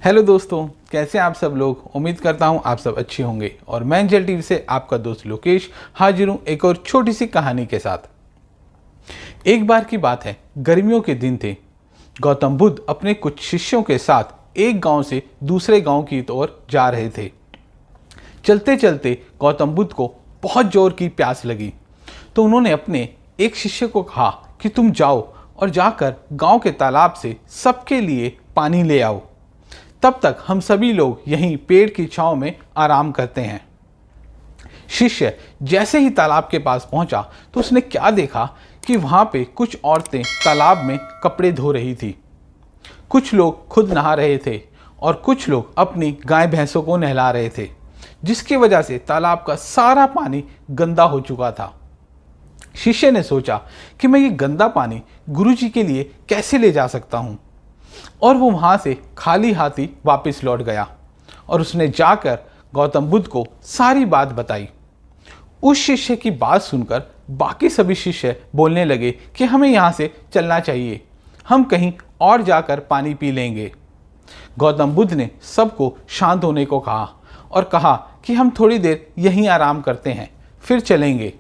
Hello दोस्तों, कैसे आप सब लोग। उम्मीद करता हूँ आप सब अच्छे होंगे और मैं एंजल टीवी से आपका दोस्त लोकेश हाजिर हूँ एक और छोटी सी कहानी के साथ। एक बार की बात है, गर्मियों के दिन थे। गौतम बुद्ध अपने कुछ शिष्यों के साथ एक गांव से दूसरे गांव की ओर जा रहे थे। चलते चलते गौतम बुद्ध को बहुत जोर की प्यास लगी, तो उन्होंने अपने एक शिष्य को कहा कि तुम जाओ और जाकर गांव के तालाब से सबके लिए पानी ले आओ। तब तक हम सभी लोग यहीं पेड़ की छांव में आराम करते हैं। शिष्य जैसे ही तालाब के पास पहुंचा तो उसने क्या देखा कि वहां पे कुछ औरतें तालाब में कपड़े धो रही थी। कुछ लोग खुद नहा रहे थे और कुछ लोग अपनी गाय भैंसों को नहला रहे थे, जिसकी वजह से तालाब का सारा पानी गंदा हो चुका था। शिष्य ने सोचा कि मैं ये गंदा पानी गुरुजी के लिए कैसे ले जा सकता हूँ, और वो वहां से खाली हाथी वापस लौट गया और उसने जाकर गौतम बुद्ध को सारी बात बताई। उस शिष्य की बात सुनकर बाकी सभी शिष्य बोलने लगे कि हमें यहाँ से चलना चाहिए, हम कहीं और जाकर पानी पी लेंगे। गौतम बुद्ध ने सबको शांत होने को कहा और कहा कि हम थोड़ी देर यहीं आराम करते हैं, फिर चलेंगे।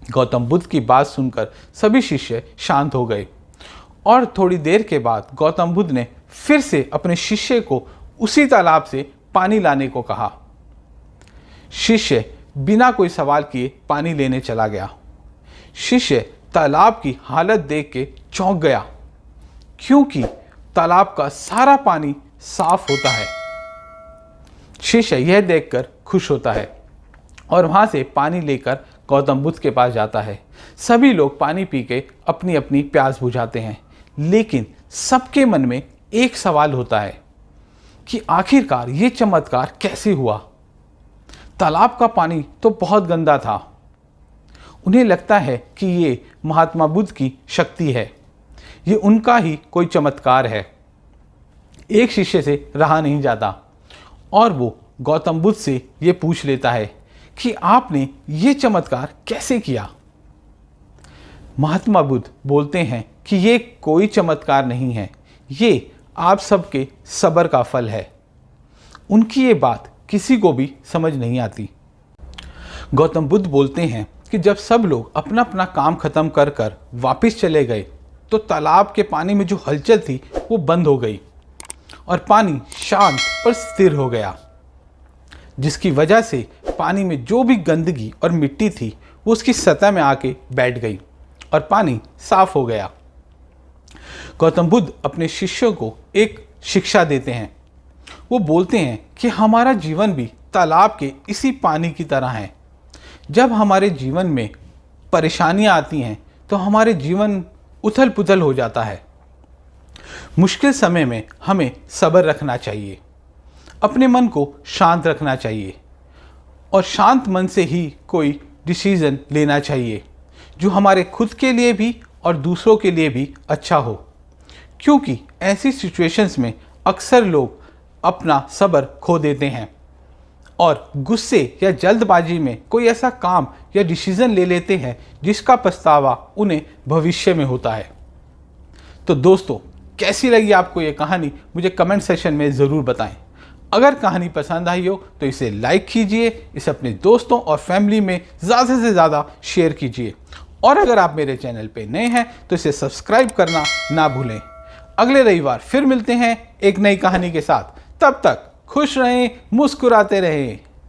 गौतम बुद्ध की बात सुनकर सभी शिष्य शांत हो गए और थोड़ी देर के बाद गौतम बुद्ध ने फिर से अपने शिष्य को उसी तालाब से पानी लाने को कहा। शिष्य बिना कोई सवाल किए पानी लेने चला गया। शिष्य तालाब की हालत देख के चौंक गया, क्योंकि तालाब का सारा पानी साफ होता है। शिष्य यह देखकर खुश होता है और वहां से पानी लेकर गौतम बुद्ध के पास जाता है। सभी लोग पानी पी के अपनी अपनी प्यास बुझाते हैं, लेकिन सबके मन में एक सवाल होता है कि आखिरकार ये चमत्कार कैसे हुआ। तालाब का पानी तो बहुत गंदा था। उन्हें लगता है कि ये महात्मा बुद्ध की शक्ति है, ये उनका ही कोई चमत्कार है। एक शिष्य से रहा नहीं जाता और वो गौतम बुद्ध से ये पूछ लेता है कि आपने ये चमत्कार कैसे किया। महात्मा बुद्ध बोलते हैं कि ये कोई चमत्कार नहीं है, ये आप सबके सब्र का फल है। उनकी ये बात किसी को भी समझ नहीं आती। गौतम बुद्ध बोलते हैं कि जब सब लोग अपना अपना काम खत्म कर कर वापस चले गए तो तालाब के पानी में जो हलचल थी वो बंद हो गई और पानी शांत और स्थिर हो गया, जिसकी वजह से पानी में जो भी गंदगी और मिट्टी थी वो उसकी सतह में आके बैठ गई और पानी साफ हो गया। गौतम बुद्ध अपने शिष्यों को एक शिक्षा देते हैं। वो बोलते हैं कि हमारा जीवन भी तालाब के इसी पानी की तरह है। जब हमारे जीवन में परेशानियां आती हैं तो हमारे जीवन उथल पुथल हो जाता है। मुश्किल समय में हमें सब्र रखना चाहिए, अपने मन को शांत रखना चाहिए और शांत मन से ही कोई डिसीजन लेना चाहिए जो हमारे खुद के लिए भी और दूसरों के लिए भी अच्छा हो, क्योंकि ऐसी सिचुएशंस में अक्सर लोग अपना सब्र खो देते हैं और गुस्से या जल्दबाजी में कोई ऐसा काम या डिसीजन ले लेते हैं जिसका पछतावा उन्हें भविष्य में होता है। तो दोस्तों, कैसी लगी आपको ये कहानी, मुझे कमेंट सेक्शन में ज़रूर बताएं। अगर कहानी पसंद आई हो तो इसे लाइक कीजिए, इसे अपने दोस्तों और फैमिली में ज़्यादा से ज़्यादा शेयर कीजिए, और अगर आप मेरे चैनल पे नए हैं तो इसे सब्सक्राइब करना ना भूलें। अगले रविवार फिर मिलते हैं एक नई कहानी के साथ। तब तक खुश रहें, मुस्कुराते रहें।